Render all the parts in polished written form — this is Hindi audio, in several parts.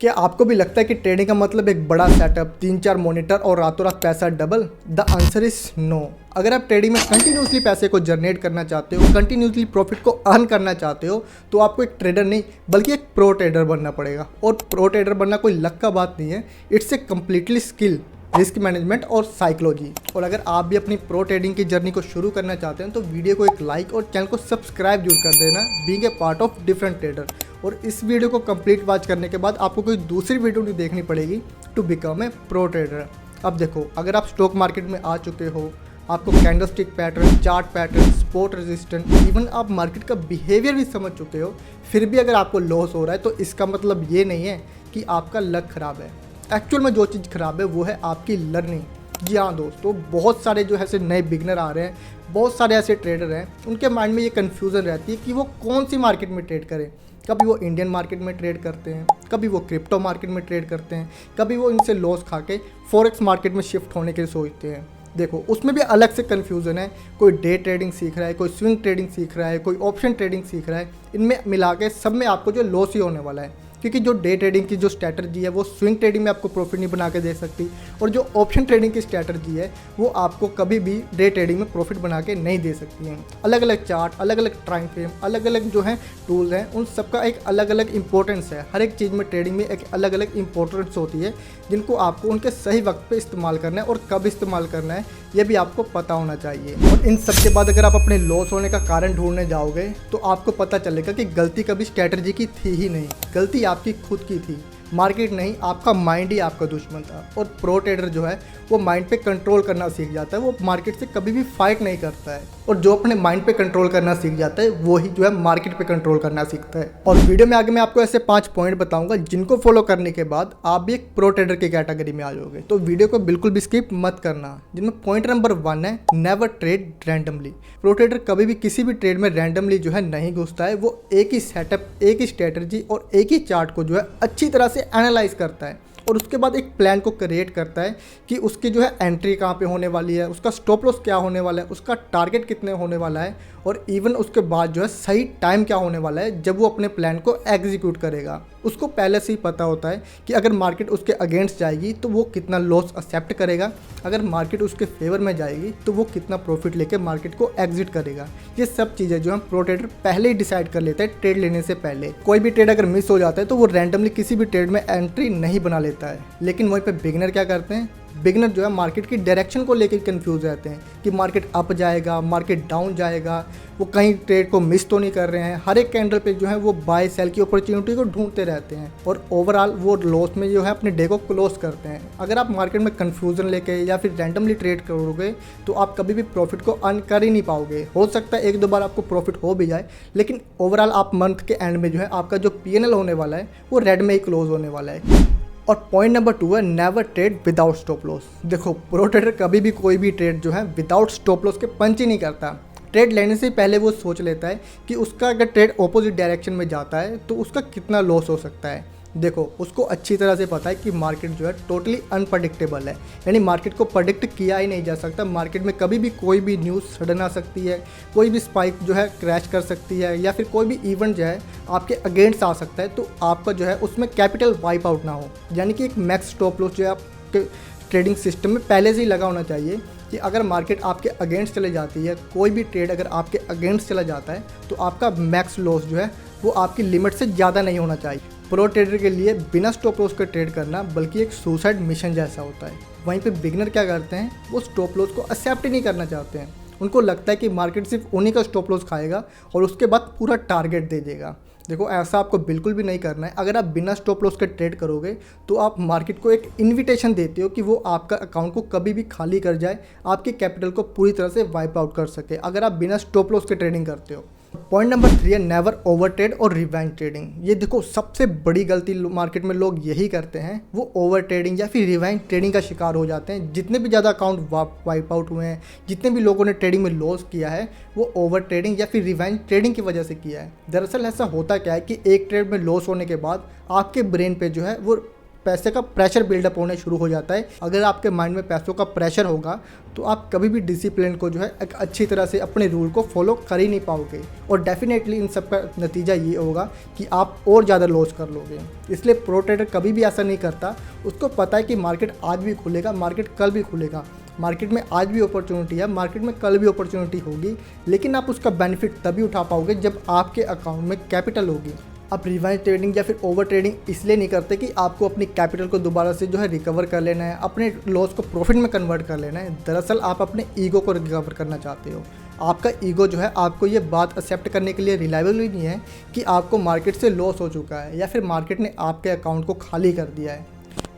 क्या आपको भी लगता है कि ट्रेडिंग का मतलब एक बड़ा सेटअप, 3-4 मॉनिटर और रातों रात पैसा double? The answer is no. अगर आप ट्रेडिंग में कंटिन्यूसली पैसे को जनरेट करना चाहते हो, कंटिन्यूसली प्रॉफिट को अर्न करना चाहते हो, तो आपको एक ट्रेडर नहीं बल्कि एक प्रो ट्रेडर बनना पड़ेगा। और प्रो ट्रेडर बनना कोई लक का बात नहीं है, it's a completely skill, risk management और साइकोलॉजी। और अगर आप भी अपनी प्रो ट्रेडिंग की जर्नी को शुरू करना चाहते हैं तो वीडियो को एक लाइक और चैनल को सब्सक्राइब जरूर कर देना, being a part of different trader. और इस वीडियो को कंप्लीट वॉच करने के बाद आपको कोई दूसरी वीडियो नहीं देखनी पड़ेगी to become a pro trader. अब देखो, अगर आप स्टॉक मार्केट में आ चुके हो, आपको candlestick pattern, chart pattern, support resistance, even आप मार्केट का बिहेवियर भी समझ चुके हो, फिर भी अगर आपको लॉस हो रहा है तो इसका मतलब ये नहीं है कि आपका लक ख़राब है। एक्चुअल में जो चीज़ ख़राब है वो है आपकी लर्निंग। जी हाँ दोस्तों, बहुत सारे जो ऐसे नए बिगनर आ रहे हैं, बहुत सारे ऐसे ट्रेडर हैं, उनके माइंड में ये कन्फ्यूज़न रहती है कि वो कौन सी मार्केट में ट्रेड करें। कभी वो इंडियन मार्केट में ट्रेड करते हैं, कभी वो क्रिप्टो मार्केट में ट्रेड करते हैं, कभी वो इनसे लॉस खा के फॉरेक्स मार्केट में शिफ्ट होने के लिए सोचते हैं। देखो, उसमें भी अलग से कन्फ्यूज़न है। कोई डे ट्रेडिंग सीख रहा है, कोई स्विंग ट्रेडिंग सीख रहा है, कोई ऑप्शन ट्रेडिंग सीख रहा है। इनमें मिला के सब में आपको जो लॉस ही होने वाला है, क्योंकि जो डे ट्रेडिंग की जो स्ट्रैटेजी है वो स्विंग ट्रेडिंग में आपको प्रॉफिट नहीं बना के दे सकती, और जो ऑप्शन ट्रेडिंग की स्ट्रैटेजी है वो आपको कभी भी डे ट्रेडिंग में प्रॉफिट बना के नहीं दे सकती हैं। अलग अलग चार्ट, अलग अलग टाइम फ्रेम, अलग अलग जो है टूल्स हैं, उन सबका एक अलग अलग इंपॉर्टेंस है। हर एक चीज़ में ट्रेडिंग में एक अलग अलग इंपॉर्टेंस होती है, जिनको आपको उनके सही वक्त पे इस्तेमाल करना है और कब इस्तेमाल करना है ये भी आपको पता होना चाहिए। और इन सब के बाद अगर आप अपने लॉस होने का कारण ढूंढने जाओगे तो आपको पता चलेगा कि गलती कभी स्ट्रैटेजी की थी ही नहीं, गलती आपकी खुद की थी। मार्केट नहीं, आपका माइंड ही आपका दुश्मन था। और प्रो ट्रेडर जो है वो माइंड पे कंट्रोल करना सीख जाता है, वो मार्केट से कभी भी फाइट नहीं करता है। और जो अपने माइंड पे कंट्रोल करना सीख जाता है वो ही जो है मार्केट पे कंट्रोल करना सीखता है। और वीडियो में आगे मैं आपको ऐसे 5 पॉइंट बताऊंगा जिनको फॉलो करने के बाद आप भी एक प्रो ट्रेडर की कैटेगरी में आ जाओगे, तो वीडियो को बिल्कुल भी स्किप मत करना। जिनमें पॉइंट नंबर 1 है, never trade randomly. Pro trader कभी भी किसी भी ट्रेड में रैंडमली जो है नहीं घुसता है। वो एक ही सेटअप, एक ही स्ट्रेटजी और एक ही चार्ट को जो है अच्छी तरह से एनालाइज करता है, और उसके बाद एक प्लान को क्रिएट करता है कि उसकी जो है एंट्री कहाँ पे होने वाली है, उसका स्टॉप लॉस क्या होने वाला है, उसका टारगेट कितने होने वाला है, और इवन उसके बाद जो है सही टाइम क्या होने वाला है जब वो अपने प्लान को एग्जीक्यूट करेगा। उसको पहले से ही पता होता है कि अगर मार्केट उसके अगेंस्ट जाएगी तो वो कितना लॉस एक्सेप्ट करेगा, अगर मार्केट उसके फेवर में जाएगी तो वो कितना प्रॉफिट लेके मार्केट को एग्जिट करेगा। ये सब चीज़ें जो हम प्रो ट्रेडर पहले ही डिसाइड कर लेते हैं ट्रेड लेने से पहले। कोई भी ट्रेड अगर मिस हो जाता है तो वो रैंडमली किसी भी ट्रेड में एंट्री नहीं बना लेता है। लेकिन वहीं पर बिगिनर क्या करते हैं, बिगिनर जो है मार्केट की डायरेक्शन को लेकर कंफ्यूज रहते हैं कि मार्केट अप जाएगा, मार्केट डाउन जाएगा, वो कहीं ट्रेड को मिस तो नहीं कर रहे हैं। हर एक कैंडल पे जो है वो बाय सेल की अपॉर्चुनिटी को ढूंढते रहते हैं, और ओवरऑल वो लॉस में जो है अपने डे को क्लोज करते हैं। अगर आप मार्केट में कन्फ्यूजन लेके या फिर रैंडमली ट्रेड करोगे तो आप कभी भी प्रॉफिट को अर्न कर ही नहीं पाओगे। हो सकता है 1-2 बार आपको प्रॉफिट हो भी जाए, लेकिन ओवरऑल आप मंथ के एंड में जो है आपका जो PNL होने वाला है वो रेड में ही क्लोज होने वाला है। और पॉइंट नंबर 2 है, never trade without stop loss. देखो, प्रो ट्रेडर कभी भी कोई भी ट्रेड जो है विदाउट स्टॉप लॉस के पंच ही नहीं करता। ट्रेड लेने से पहले वो सोच लेता है कि उसका अगर ट्रेड ऑपोजिट डायरेक्शन में जाता है तो उसका कितना लॉस हो सकता है। देखो, उसको अच्छी तरह से पता है कि मार्केट जो है टोटली अनप्रडिक्टेबल है, यानी मार्केट को प्रेडिक्ट किया ही नहीं जा सकता। मार्केट में कभी भी कोई भी न्यूज़ सडन आ सकती है, कोई भी स्पाइक जो है क्रैश कर सकती है, या फिर कोई भी इवेंट जो है आपके अगेंस्ट आ सकता है, तो आपका जो है उसमें कैपिटल वाइप आउट ना हो। यानी कि एक मैक्स स्टॉप लॉस जो है आपके ट्रेडिंग सिस्टम में पहले से ही लगा होना चाहिए कि अगर मार्केट आपके अगेंस्ट चले जाती है, कोई भी ट्रेड अगर आपके अगेंस्ट चला जाता है तो आपका मैक्स लॉस जो है वो आपकी लिमिट से ज़्यादा नहीं होना चाहिए। प्रो ट्रेडर के लिए बिना स्टॉप लॉस के ट्रेड करना बल्कि एक सुसाइड मिशन जैसा होता है। वहीं पे बिगिनर क्या करते हैं, वो स्टॉप लॉस को एक्सेप्ट ही नहीं करना चाहते हैं। उनको लगता है कि मार्केट सिर्फ उन्हीं का स्टॉप लॉस खाएगा और उसके बाद पूरा टारगेट दे देगा। देखो, ऐसा आपको बिल्कुल भी नहीं करना है। अगर आप बिना स्टॉप लॉस के ट्रेड करोगे तो आप मार्केट को एक इन्विटेशन देते हो कि वो आपका अकाउंट को कभी भी खाली कर जाए, आपके कैपिटल को पूरी तरह से वाइप आउट कर सके, अगर आप बिना स्टॉप लॉस के ट्रेडिंग करते हो। पॉइंट नंबर 3 है, नेवर ओवर ट्रेड और रिवेंज ट्रेडिंग। ये देखो, सबसे बड़ी गलती मार्केट में लोग यही करते हैं, वो ओवर ट्रेडिंग या फिर रिवेंज ट्रेडिंग का शिकार हो जाते हैं। जितने भी ज़्यादा अकाउंट वाइप आउट हुए हैं, जितने भी लोगों ने ट्रेडिंग में लॉस किया है, वो ओवर ट्रेडिंग या फिर रिवेंज ट्रेडिंग की वजह से किया है। दरअसल ऐसा होता क्या है कि एक ट्रेड में लॉस होने के बाद आपके ब्रेन पे जो है वो पैसे का प्रेशर बिल्डअप होने शुरू हो जाता है। अगर आपके माइंड में पैसों का प्रेशर होगा तो आप कभी भी डिसिप्लिन को जो है एक अच्छी तरह से अपने रूल को फॉलो कर ही नहीं पाओगे, और डेफिनेटली इन सब का नतीजा ये होगा कि आप और ज़्यादा लॉस कर लोगे। इसलिए प्रो ट्रेडर कभी भी ऐसा नहीं करता। उसको पता है कि मार्केट आज भी खुलेगा, मार्केट कल भी खुलेगा, मार्केट में आज भी अपॉर्चुनिटी है, मार्केट में कल भी अपॉर्चुनिटी होगी, लेकिन आप उसका बेनिफिट तभी उठा पाओगे जब आपके अकाउंट में कैपिटल होगी। आप रिवाइज ट्रेडिंग या फिर ओवर ट्रेडिंग इसलिए नहीं करते कि आपको अपनी कैपिटल को दोबारा से जो है रिकवर कर लेना है, अपने लॉस को प्रॉफिट में कन्वर्ट कर लेना है। दरअसल आप अपने ईगो को रिकवर करना चाहते हो। आपका ईगो जो है आपको ये बात एक्सेप्ट करने के लिए रिलायबल ही नहीं है कि आपको मार्केट से लॉस हो चुका है या फिर मार्केट ने आपके अकाउंट को खाली कर दिया है।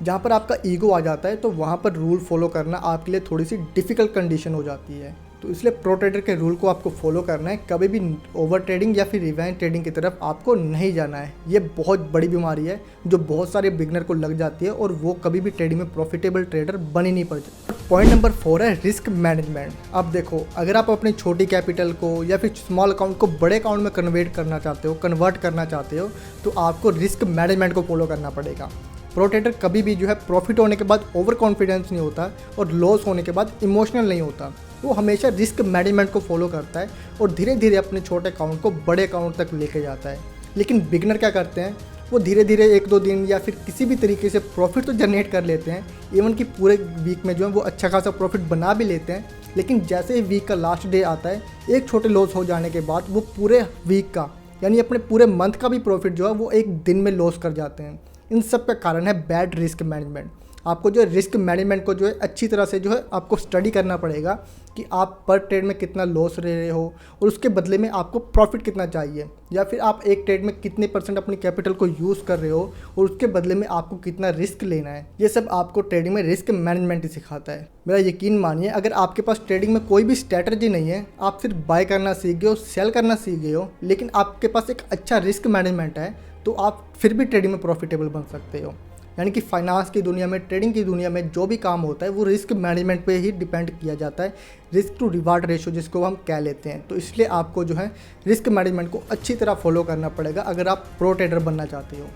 जहाँ पर आपका ईगो आ जाता है तो वहाँ पर रूल फॉलो करना आपके लिए थोड़ी सी डिफ़िकल्ट कंडीशन हो जाती है। तो इसलिए प्रो ट्रेडर के रूल को आपको फॉलो करना है, कभी भी ओवर ट्रेडिंग या फिर रिवेंज ट्रेडिंग की तरफ आपको नहीं जाना है। ये बहुत बड़ी बीमारी है जो बहुत सारे बिगनर को लग जाती है और वो कभी भी ट्रेडिंग में प्रॉफिटेबल ट्रेडर बन ही नहीं पाते। पॉइंट नंबर 4 है रिस्क मैनेजमेंट। अब देखो, अगर आप अपनी छोटी कैपिटल को या फिर स्मॉल अकाउंट को बड़े अकाउंट में कन्वर्ट करना चाहते हो तो आपको रिस्क मैनेजमेंट को फॉलो करना पड़ेगा। प्रो ट्रेडर कभी भी जो है प्रॉफिट होने के बाद ओवर कॉन्फिडेंस नहीं होता और लॉस होने के बाद इमोशनल नहीं होता। वो हमेशा रिस्क मैनेजमेंट को फॉलो करता है और धीरे धीरे अपने छोटे अकाउंट को बड़े अकाउंट तक लेके जाता है। लेकिन बिगनर क्या करते हैं, वो धीरे धीरे 1-2 दिन या फिर किसी भी तरीके से प्रॉफिट तो जनरेट कर लेते हैं, इवन कि पूरे वीक में जो है वो अच्छा खासा प्रॉफिट बना भी लेते हैं। लेकिन जैसे ही वीक का लास्ट डे आता है, एक छोटे लॉस हो जाने के बाद वो पूरे वीक का यानी अपने पूरे मंथ का भी प्रॉफिट जो है वो एक दिन में लॉस कर जाते हैं। इन सब का कारण है बैड रिस्क मैनेजमेंट। आपको जो है रिस्क मैनेजमेंट को जो है अच्छी तरह से जो है आपको स्टडी करना पड़ेगा कि आप पर ट्रेड में कितना लॉस ले रहे हो और उसके बदले में आपको प्रॉफिट कितना चाहिए, या फिर आप एक ट्रेड में कितने % अपनी कैपिटल को यूज़ कर रहे हो और उसके बदले में आपको कितना रिस्क लेना है। ये सब आपको ट्रेडिंग में रिस्क मैनेजमेंट ही सिखाता है। मेरा यकीन मानिए, अगर आपके पास ट्रेडिंग में कोई भी स्ट्रैटेजी नहीं है, आप सिर्फ बाय करना सीख गए हो, सेल करना सीख गए हो, लेकिन आपके पास एक अच्छा रिस्क मैनेजमेंट है, तो आप फिर भी ट्रेडिंग में प्रॉफिटेबल बन सकते हो। यानी कि फाइनेंस की दुनिया में, ट्रेडिंग की दुनिया में जो भी काम होता है वो रिस्क मैनेजमेंट पे ही डिपेंड किया जाता है, रिस्क टू रिवार्ड रेशो जिसको हम कह लेते हैं। तो इसलिए आपको जो है रिस्क मैनेजमेंट को अच्छी तरह फॉलो करना पड़ेगा अगर आप प्रो ट्रेडर बनना चाहते हो।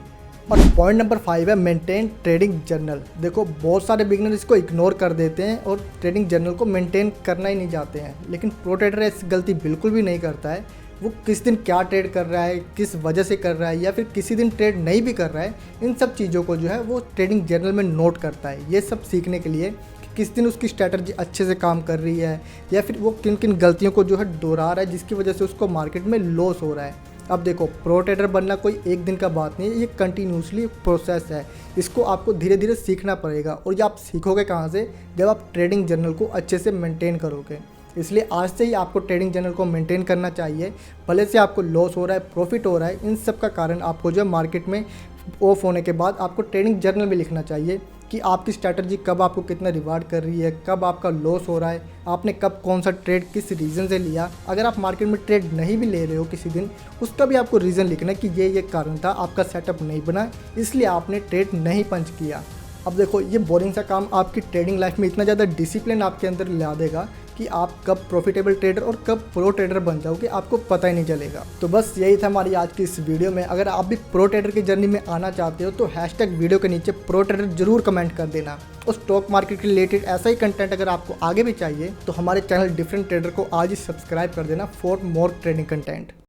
और पॉइंट नंबर 5 है मेंटेन ट्रेडिंग जर्नल। देखो, बहुत सारे बिगनर इसको इग्नोर कर देते हैं और ट्रेडिंग जर्नल को मेंटेन करना ही नहीं चाहते हैं, लेकिन प्रो ट्रेडर ऐसी गलती बिल्कुल भी नहीं करता है। वो किस दिन क्या ट्रेड कर रहा है, किस वजह से कर रहा है, या फिर किसी दिन ट्रेड नहीं भी कर रहा है, इन सब चीज़ों को जो है वो ट्रेडिंग जर्नल में नोट करता है। ये सब सीखने के लिए कि किस दिन उसकी स्ट्रैटेजी अच्छे से काम कर रही है या फिर वो किन किन गलतियों को जो है दोहरा रहा है जिसकी वजह से उसको मार्केट में लॉस हो रहा है। अब देखो, प्रो ट्रेडर बनना कोई एक दिन का बात नहीं है, ये कंटिन्यूसली प्रोसेस है। इसको आपको धीरे धीरे सीखना पड़ेगा, और ये आप सीखोगे कहाँ से, जब आप ट्रेडिंग जर्नल को अच्छे से मेंटेन करोगे। इसलिए आज से ही आपको ट्रेडिंग जर्नल को मेंटेन करना चाहिए। भले से आपको लॉस हो रहा है, प्रॉफिट हो रहा है, इन सब का कारण आपको जो है मार्केट में ऑफ होने के बाद आपको ट्रेडिंग जर्नल में लिखना चाहिए कि आपकी स्ट्रैटेजी कब आपको कितना रिवार्ड कर रही है, कब आपका लॉस हो रहा है, आपने कब कौन सा ट्रेड किस रीज़न से लिया। अगर आप मार्केट में ट्रेड नहीं भी ले रहे हो किसी दिन, उसका भी आपको रीज़न लिखना है कि ये कारण था, आपका सेटअप नहीं बना, इसलिए आपने ट्रेड नहीं पंच किया। अब देखो, ये बोरिंग सा काम आपकी ट्रेडिंग लाइफ में इतना ज़्यादा डिसिप्लिन आपके अंदर ला देगा कि आप कब प्रॉफिटेबल ट्रेडर और कब प्रो ट्रेडर बन जाओगे आपको पता ही नहीं चलेगा। तो बस यही था हमारी आज की इस वीडियो में। अगर आप भी प्रो ट्रेडर की जर्नी में आना चाहते हो तो हैशटैग वीडियो के नीचे प्रो ट्रेडर जरूर कमेंट कर देना। और स्टॉक मार्केट के रिलेटेड ऐसा ही कंटेंट अगर आपको आगे भी चाहिए तो हमारे चैनल डिफरेंट ट्रेडर को आज ही सब्सक्राइब कर देना फॉर मोर ट्रेडिंग कंटेंट।